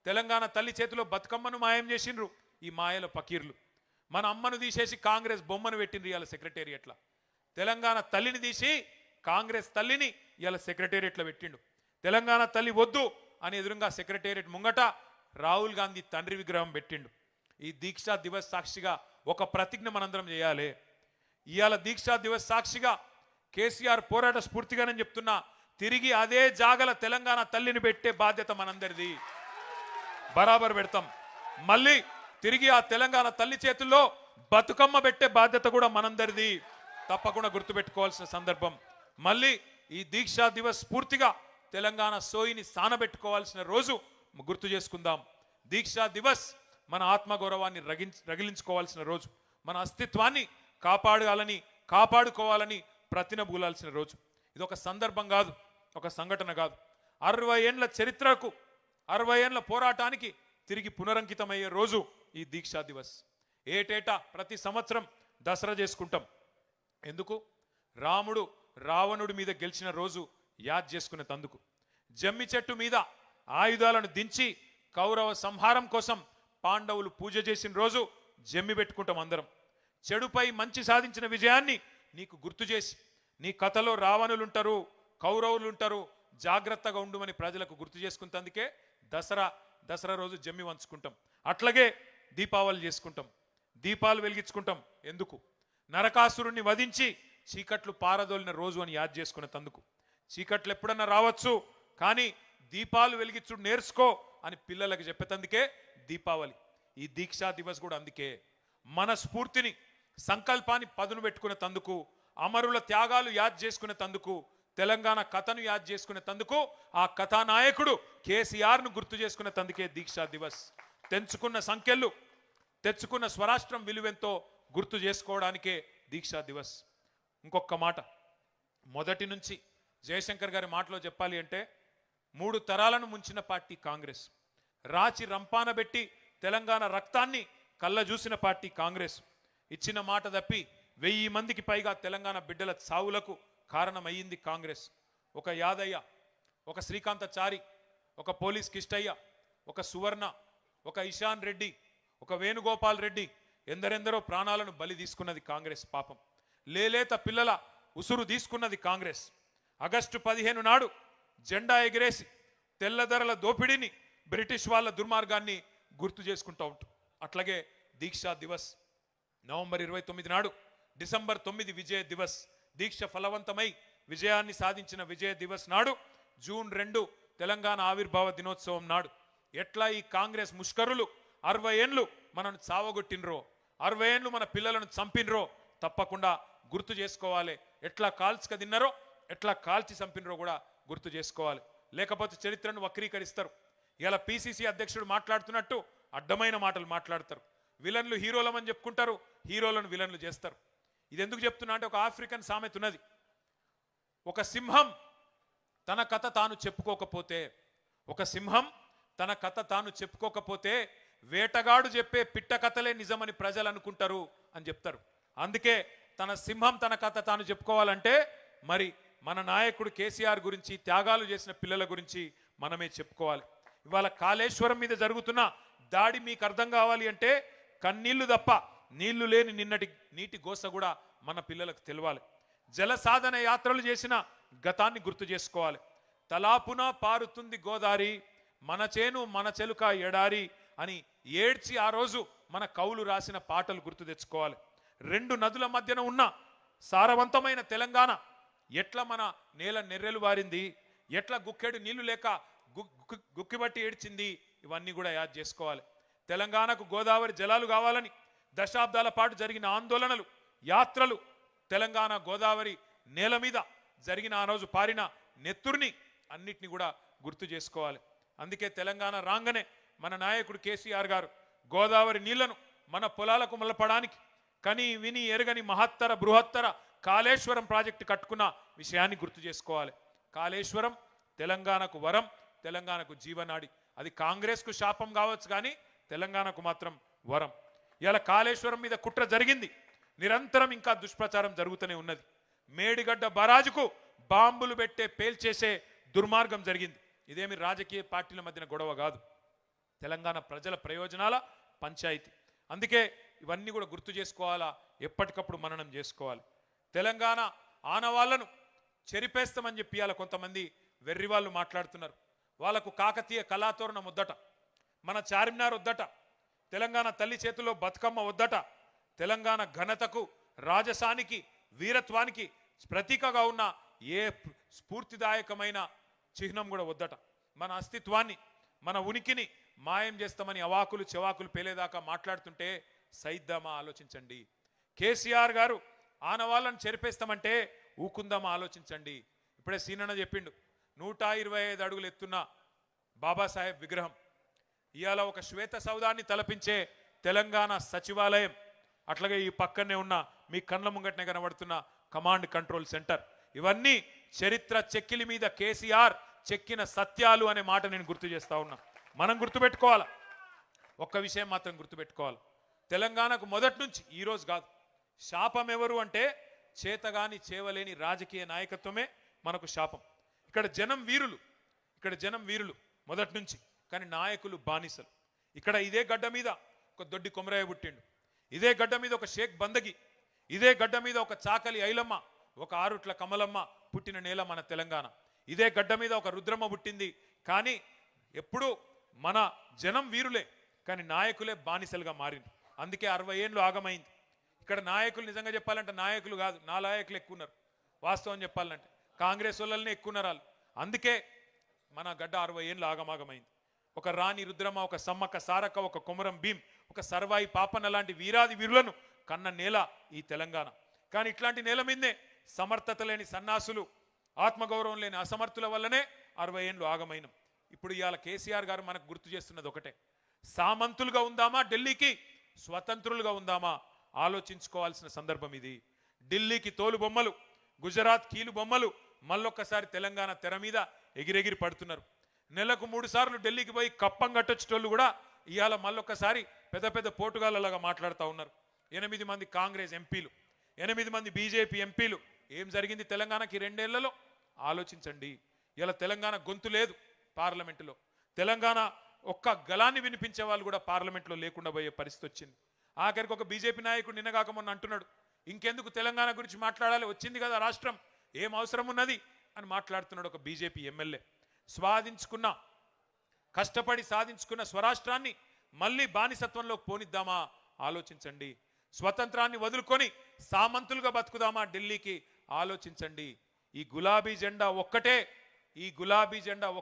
తెలంగాణ తల్లి చేతిలో బతుకమ్మను మాయం చేసిండ్రు ఈ మాయల పకీర్లు. మన అమ్మను తీసేసి కాంగ్రెస్ బొమ్మను పెట్టిండ్రు ఇవాళ సెక్రటేరియట్ల. తెలంగాణ తల్లిని తీసి కాంగ్రెస్ తల్లిని ఇవాళ సెక్రటేరియట్లో పెట్టిండు. తెలంగాణ తల్లి వద్దు అని ఎదురుగా సెక్రటేరియట్ ముంగట రాహుల్ గాంధీ తండ్రి విగ్రహం పెట్టిండు. ఈ దీక్షా దివస్ సాక్షిగా ఒక ప్రతిజ్ఞ మనందరం చేయాలి. ఇవాళ దీక్షా దివస్ సాక్షిగా కేసీఆర్ పోరాట స్ఫూర్తిగానే చెప్తున్నా, తిరిగి అదే జాగల తెలంగాణ తల్లిని పెట్టే బాధ్యత మనందరిది. బరాబర్ పెడతాం. మళ్ళీ తిరిగి ఆ తెలంగాణ తల్లి చేతుల్లో బతుకమ్మ పెట్టే బాధ్యత కూడా మనందరిది. తప్పకుండా గుర్తుపెట్టుకోవాల్సిన సందర్భం. మళ్ళీ ఈ దీక్షా దివస్ స్ఫూర్తిగా తెలంగాణ సోయిని సానబెట్టుకోవాల్సిన రోజు గుర్తు చేసుకుందాం. దీక్షా దివస్ మన ఆత్మగౌరవాన్ని రగిలించుకోవాల్సిన రోజు, మన అస్తిత్వాన్ని కాపాడుకోవాలని ప్రతినబూలాల్సిన రోజు. ఇది ఒక సందర్భం కాదు, ఒక సంఘటన కాదు. 60 ఏండ్ల చరిత్రకు, 60 ఏండ్ల పోరాటానికి తిరిగి పునరంకితమయ్యే రోజు ఈ దీక్షా దివస్. ఏటేటా ప్రతి సంవత్సరం దసరా చేసుకుంటాం. ఎందుకు? రాముడు రావణుడి మీద గెలిచిన రోజు యాద్ చేసుకునే తందుకు. జమ్మి చెట్టు మీద ఆయుధాలను దించి కౌరవ సంహారం కోసం పాండవులు పూజ చేసిన రోజు జమ్మి పెట్టుకుంటాం అందరం. చెడుపై మంచి సాధించిన విజయాన్ని నీకు గుర్తు చేసి, నీ కథలో రావణులుంటారు, కౌరవులుంటారు, జాగ్రత్తగా ఉండుమని ప్రజలకు గుర్తు చేసుకుంటందుకే దసరా రోజు జమ్మి వంచుకుంటాం. అట్లాగే దీపావళి చేసుకుంటాం, దీపాలు వెలిగించుకుంటాం. ఎందుకు? నరకాసురుణ్ణి వధించి చీకట్లు పారదోలిన రోజు అని యాద్ చేసుకునే తందుకు. చీకట్లు ఎప్పుడన్నా రావచ్చు, కానీ దీపాలు వెలిగించుడు నేర్చుకో అని పిల్లలకు చెప్పేతందుకే దీపావళి. ఈ దీక్షా దివస్ కూడా అందుకే. మన స్ఫూర్తిని, సంకల్పాన్ని పదును పెట్టుకునే తందుకు, అమరుల త్యాగాలు యాద్ చేసుకునే తందుకు, తెలంగాణ కథను యాద్ చేసుకునే తందుకు, ఆ కథానాయకుడు కేసీఆర్ను గుర్తు చేసుకునే తందుకే దీక్షా దివస్. తెంచుకున్న సంఖ్యలు, తెచ్చుకున్న స్వరాష్ట్రం విలువెంతో గుర్తు చేసుకోవడానికే దీక్షా దివస్. ఇంకొక మాట, మొదటి నుంచి జయశంకర్ గారి మాటలో చెప్పాలి అంటే, 3 తరాలను ముంచిన పార్టీ కాంగ్రెస్. రాచి రంపాన పెట్టి తెలంగాణ రక్తాన్ని కళ్ళ చూసిన పార్టీ కాంగ్రెస్. ఇచ్చిన మాట తప్పి 1000 మందికి పైగా తెలంగాణ బిడ్డల చావులకు కారణమయ్యింది కాంగ్రెస్. ఒక యాదయ్య, ఒక శ్రీకాంతచారి, ఒక పోలీస్ కిష్టయ్య, ఒక సువర్ణ, ఒక ఇషాన్ రెడ్డి, ఒక వేణుగోపాల్ రెడ్డి, ఎందరెందరో ప్రాణాలను బలి తీసుకున్నది కాంగ్రెస్. పాపం లేలేత పిల్లల ఉసురు తీసుకున్నది కాంగ్రెస్. ఆగస్టు 15 నాడు జెండా ఎగిరేసి తెల్లధరల దోపిడీని, బ్రిటిష్ వాళ్ళ దుర్మార్గాన్ని గుర్తు చేసుకుంటూ ఉంటాం. అట్లాగే దీక్షా దివస్ నవంబర్ 29 నాడు, డిసెంబర్ 9 విజయ దివస్, దీక్ష ఫలవంతమై విజయాన్ని సాధించిన విజయ దివస్ నాడు, జూన్ 2 తెలంగాణ ఆవిర్భావ దినోత్సవం నాడు ఎట్లా ఈ కాంగ్రెస్ ముష్కరులు 60 ఏండ్లు మనను చావగొట్టినరో, 60 ఏండ్లు మన పిల్లలను చంపినరో తప్పకుండా గుర్తు చేసుకోవాలి. ఎట్లా కాల్చుక తిన్నారో, ఎట్లా కాల్చి చంపినరో కూడా గుర్తు చేసుకోవాలి. లేకపోతే చరిత్రను వక్రీకరిస్తారు. ఇలా పిసిసి అధ్యక్షుడు మాట్లాడుతున్నట్టు అడ్డమైన మాటలు మాట్లాడతారు. విలన్లు హీరోలమని చెప్పుకుంటారు, హీరోలను విలన్లు చేస్తారు. ఇది ఎందుకు చెప్తున్నా అంటే, ఒక ఆఫ్రికన్ సామెత ఉన్నది. ఒక సింహం తన కథ తాను చెప్పుకోకపోతే, ఒక సింహం తన కథ తాను చెప్పుకోకపోతే వేటగాడు చెప్పే పిట్ట కథలే నిజమని ప్రజలు అనుకుంటారు అని చెప్తారు. అందుకే తన సింహం తన కథ తాను చెప్పుకోవాలంటే మరి మన నాయకుడు కేసీఆర్ గురించి, త్యాగాలు చేసిన పిల్లల గురించి మనమే చెప్పుకోవాలి. ఇవాళ కాళేశ్వరం మీద జరుగుతున్న దాడి మీకు అర్థం కావాలి అంటే కన్నీళ్లు తప్ప నీళ్లు లేని నిన్నటి నీటి గోస కూడా మన పిల్లలకు తెలవాలి. జల సాధన యాత్రలు చేసిన గతాన్ని గుర్తు చేసుకోవాలి. తలాపున పారుతుంది గోదారి, మన చేను మన చెలుక ఎడారి అని ఏడ్చి ఆ రోజు మన కవులు రాసిన పాటలు గుర్తు తెచ్చుకోవాలి. 2 నదుల మధ్యన ఉన్న సారవంతమైన తెలంగాణ ఎట్లా మన నేల నెర్రెలు వారింది, ఎట్లా గుక్కెడు నీళ్లు లేక గుక్కిబట్టి ఏడ్చింది, ఇవన్నీ కూడా యాద్ చేసుకోవాలి. తెలంగాణకు గోదావరి జలాలు కావాలని దశాబ్దాల పాటు జరిగిన ఆందోళనలు, యాత్రలు, తెలంగాణ గోదావరి నేల మీద జరిగిన ఆ రోజు పారిన నెత్తుర్ని అన్నిటిని కూడా గుర్తు చేసుకోవాలి. అందుకే తెలంగాణ రాగానే మన నాయకుడు కేసీఆర్ గారు గోదావరి నీళ్లను మన పొలాలకు మలపడానికి కని విని ఎరగని మహత్తర బృహత్తర కాళేశ్వరం ప్రాజెక్టు కట్టుకున్న విషయాన్ని గుర్తు చేసుకోవాలి. కాళేశ్వరం తెలంగాణకు వరం, తెలంగాణకు జీవనాడి. అది కాంగ్రెస్కు శాపం కావచ్చు, కానీ తెలంగాణకు మాత్రం వరం. ఇలా కాళేశ్వరం మీద కుట్ర జరిగింది, నిరంతరం ఇంకా దుష్ప్రచారం జరుగుతూనే ఉన్నది. మేడిగడ్డ బరాజుకు బాంబులు పెట్టే పేల్చేసే దుర్మార్గం జరిగింది. ఇదేమి రాజకీయ పార్టీల మధ్యన గొడవ కాదు, తెలంగాణ ప్రజల ప్రయోజనాల పంచాయతీ. అందుకే ఇవన్నీ కూడా గుర్తు చేసుకోవాలా, ఎప్పటికప్పుడు మననం చేసుకోవాలి. తెలంగాణ ఆనవాళ్లను చెరిపేస్తామని చెప్పి అలా కొంతమంది వెర్రి వాళ్ళు మాట్లాడుతున్నారు. వాళ్ళకు కాకతీయ కళాతోరణం వద్దట, మన చార్మినార్ వద్దట, తెలంగాణ తల్లి చేతిలో బతుకమ్మ వద్దట, తెలంగాణ ఘనతకు రాజసానికి వీరత్వానికి ప్రతీకగా ఉన్న ఏ స్ఫూర్తిదాయకమైన చిహ్నం కూడా వద్దట. మన అస్తిత్వాన్ని మన ఉనికిని మాయం చేస్తామని అవాకులు చెవాకులు పేలేదాకా మాట్లాడుతుంటే సైద్దామా ఆలోచించండి. కేసీఆర్ గారు ఆనవాళ్ళను చెరిపేస్తామంటే ఊకుందామా ఆలోచించండి. ఇప్పుడే సీనన్న చెప్పిండు, 125 అడుగులు ఎత్తున్న బాబాసాహెబ్ విగ్రహం, ఇవాళ ఒక శ్వేత సౌధాన్ని తలపించే తెలంగాణ సచివాలయం, అట్లాగే ఈ పక్కనే ఉన్న మీ కళ్ళ ముంగటనే కనబడుతున్న కమాండ్ కంట్రోల్ సెంటర్, ఇవన్నీ చరిత్ర చెక్కిలి మీద కేసీఆర్ చెక్కిన సత్యాలు అనే మాట నేను గుర్తు చేస్తా ఉన్నా. మనం గుర్తుపెట్టుకోవాలి, ఒక్క విషయం మాత్రం గుర్తుపెట్టుకోవాలి, తెలంగాణకు మొదటి నుంచి ఈరోజు కాదు శాపం ఎవరు అంటే చేతగాని చేవలేని రాజకీయ నాయకత్వమే మనకు శాపం. ఇక్కడ జనం వీరులు మొదటి నుంచి, కానీ నాయకులు బానిసలు. ఇక్కడ ఇదే గడ్డ మీద ఒక దొడ్డి కొమరయ్య పుట్టిండు, ఇదే గడ్డ మీద ఒక షేక్ బందగి, ఇదే గడ్డ మీద ఒక చాకలి ఐలమ్మ, ఒక ఆరుట్ల కమలమ్మ పుట్టిన నేల మన తెలంగాణ. ఇదే గడ్డ మీద ఒక రుద్రమ్మ పుట్టింది. కానీ ఎప్పుడూ మన జనం వీరులే, కానీ నాయకులే బానిసలుగా మారింది. అందుకే 60 ఏళ్ళు ఆగమైంది. ఇక్కడ నాయకులు నిజంగా చెప్పాలంటే నాయకులు కాదు, నాయకులు ఎక్కువ ఉన్నారు. వాస్తవం చెప్పాలంటే కాంగ్రెస్ వాళ్ళనే ఎక్కువ ఉన్నారు వాళ్ళు. అందుకే మన గడ్డ 60 ఏళ్ళు ఆగమాగమైంది. ఒక రాణి రుద్రమ్మ, ఒక సమ్మక్క సారక్క, ఒక కొమరం భీం, ఒక సర్వాయి పాపన్న లాంటి వీరాది వీరులను కన్న నేల ఈ తెలంగాణ. కానీ ఇట్లాంటి నేల మీదనే సమర్థత లేని సన్నాసులు, ఆత్మగౌరవం లేని అసమర్థుల వల్లనే 60 ఏళ్ళు ఆగమైనం. ఇప్పుడు ఇవాళ కేసీఆర్ గారు మనకు గుర్తు చేస్తున్నది ఒకటే, సామంతులుగా ఉందామా ఢిల్లీకి స్వతంత్రులుగా ఉందామా ఆలోచించుకోవాల్సిన సందర్భం ఇది. ఢిల్లీకి తోలు బొమ్మలు, గుజరాత్ కీలు బొమ్మలు మళ్ళొక్కసారి తెలంగాణ తెర మీద ఎగిరెగిరి పడుతున్నారు. నెలకు 3 సార్లు ఢిల్లీకి పోయి కప్పం కట్టొచ్చేటోళ్ళు కూడా ఇవాళ మళ్ళొక్కసారి పెద్ద పెద్ద పోటుగాళ్ళలాగా మాట్లాడుతూ ఉన్నారు. 8 మంది కాంగ్రెస్ ఎంపీలు, 8 మంది బీజేపీ ఎంపీలు. ఏం జరిగింది తెలంగాణకి 2 ఏళ్లలో ఆలోచించండి. ఇలా తెలంగాణ గొంతు లేదు పార్లమెంటులో, తెలంగాణ ఒక్క గలాన్ని వినిపించే వాళ్ళు కూడా పార్లమెంట్లో లేకుండా పోయే పరిస్థితి వచ్చింది. ఆఖరికి ఒక బీజేపీ నాయకుడు నిన్నగాక మొన్న అంటున్నాడు, ఇంకెందుకు తెలంగాణ గురించి మాట్లాడాలి, వచ్చింది కదా రాష్ట్రం, ఏం అవసరం ఉన్నది అని మాట్లాడుతున్నాడు ఒక బీజేపీ ఎమ్మెల్యే. కష్టపడి సాధించుకున్న స్వరాష్ట్రాన్ని మళ్ళీ బానిసత్వంలోకి పోనిద్దామా ఆలోచించండి. స్వతంత్రాన్ని వదులుకొని సామంతులుగా బతుకుదామా ఢిల్లీకి ఆలోచించండి. ఈ గులాబీ జెండా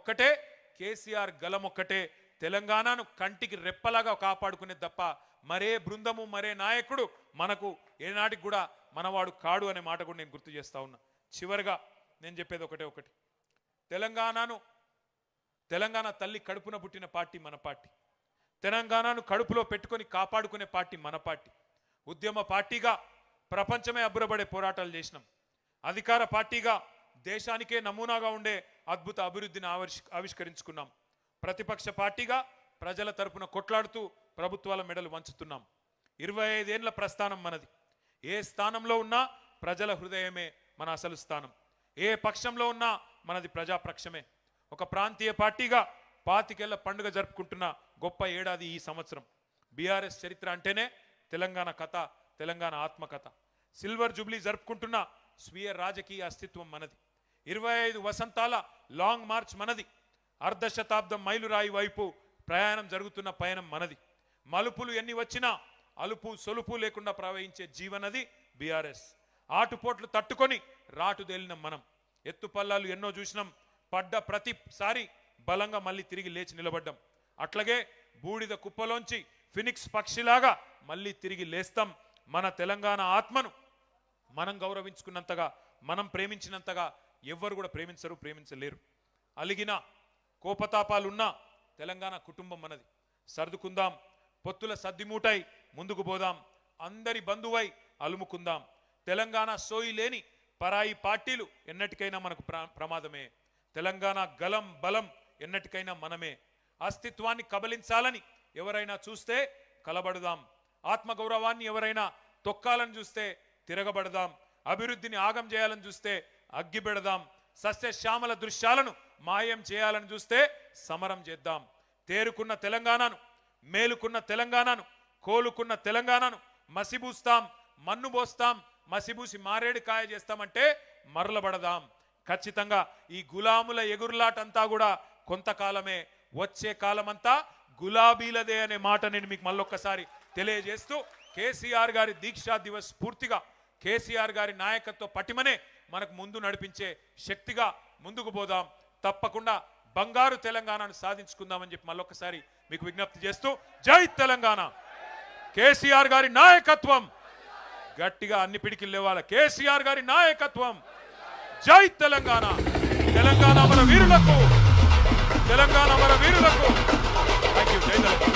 ఒక్కటే, కేసీఆర్ గలం ఒక్కటే తెలంగాణను కంటికి రెప్పలాగా కాపాడుకునే తప్ప మరే బృందము మరే నాయకుడు మనకు ఏనాటికి కూడా మనవాడు కాడు అనే మాట కూడా నేను గుర్తు చేస్తా ఉన్నా. చివరిగా నేను చెప్పేది ఒకటి, తెలంగాణ తల్లి కడుపున పుట్టిన పార్టీ మన పార్టీ, తెలంగాణను కడుపులో పెట్టుకొని కాపాడుకునే పార్టీ మన పార్టీ. ఉద్యమ పార్టీగా ప్రపంచమే అబ్బురపడే పోరాటాలు చేసినాం, అధికార పార్టీగా దేశానికే నమూనాగా ఉండే అద్భుత అభివృద్ధిని ఆవిష్కరించుకున్నాం, ప్రతిపక్ష పార్టీగా ప్రజల తరపున కొట్లాడుతూ ప్రభుత్వాల మెడలు వంచుతున్నాం. 25 ఏళ్ల ప్రస్థానం మనది. ఏ స్థానంలో ఉన్నా ప్రజల హృదయమే మన అసలు స్థానం, ఏ పక్షంలో ఉన్నా మనది ప్రజాపక్షమే. ఒక ప్రాంతీయ పార్టీగా 25 ఏళ్ల పండుగ జరుపుకుంటున్న గొప్ప ఏడాది ఈ సంవత్సరం. బీఆర్ఎస్ చరిత్ర అంటేనే తెలంగాణ కథ, తెలంగాణ ఆత్మకథ. సిల్వర్ జూబ్లీ జరుపుకుంటున్న స్వీయ రాజకీయ అస్తిత్వం మనది. 25 వసంతాల లాంగ్ మార్చ్ మనది. అర్ధశతాబ్దం మైలురాయి వైపు ప్రయాణం జరుగుతున్న పయనం మనది. మలుపులు ఎన్ని వచ్చినా అలుపు సొలుపు లేకుండా ప్రవహించే జీవనది బీఆర్ఎస్. ఆటుపోట్లు తట్టుకొని రాటుదేలిన మనం, ఎత్తుపల్లాలు ఎన్నో చూసినాం, పడ్డ ప్రతిసారి బలంగా మళ్ళీ తిరిగి లేచి నిలబడ్డాం. అట్లాగే బూడిద కుప్పలోంచి ఫినిక్స్ పక్షిలాగా మళ్ళీ తిరిగి లేస్తాం. మన తెలంగాణ ఆత్మను మనం గౌరవించుకున్నంతగా, మనం ప్రేమించినంతగా ఎవ్వరు కూడా ప్రేమించలేరు. అలిగిన కోపతాపాలున్నా తెలంగాణ కుటుంబం మనది. సర్దుకుందాం, పొత్తుల సద్దిమూటై ముందుకు పోదాం, అందరి బంధువై అలుముకుందాం. తెలంగాణ సోయి లేని పరాయి పార్టీలు ఎన్నటికైనా మనకు ప్రమాదమే. తెలంగాణ గలం బలం ఎన్నటికైనా మనమే. అస్తిత్వాన్ని కబలించాలని ఎవరైనా చూస్తే కలబడుదాం. ఆత్మగౌరవాన్ని ఎవరైనా తొక్కాలని చూస్తే తిరగబడదాం, అభివృద్ధిని ఆగం చేయాలని చూస్తే అగ్గి పెడదాం, సస్యశ్యామల దృశ్యాలను మాయం చేయాలని చూస్తే సమరం చేద్దాం. తేరుకున్న తెలంగాణను, మేలుకున్న తెలంగాణను, కోలుకున్న తెలంగాణను మసిబూస్తాం, మన్ను పోస్తాం, మసిబూసి మారేడు కాయ చేస్తామంటే మరలబడదాం. ఖచ్చితంగా ఈ గులాముల ఎగురులాటంతా కూడా కొంతకాలమే, వచ్చే కాలమంతా గులాబీలదే అనే మాట నేను మీకు మళ్ళొక్కసారి తెలియజేస్తూ, కేసీఆర్ గారి దీక్షా దివస్ పూర్తిగా కేసీఆర్ గారి నాయకత్వ పటిమనే మనకు ముందు నడిపించే శక్తిగా ముందుకు పోదాం. తప్పకుండా బంగారు తెలంగాణను సాధించుకుందామని చెప్పి మళ్ళొక్కసారి మీకు విజ్ఞప్తి చేస్తూ, జై తెలంగాణ, కేసీఆర్ గారి నాయకత్వం గట్టిగా అన్ని పిడికిలు లేవాలి. కేసీఆర్ గారి నాయకత్వం, జై తెలంగాణ. తెలంగాణ మన వీరులకు, తెలంగాణ మన వీరులకు. Thank you. జై తెలంగాణ.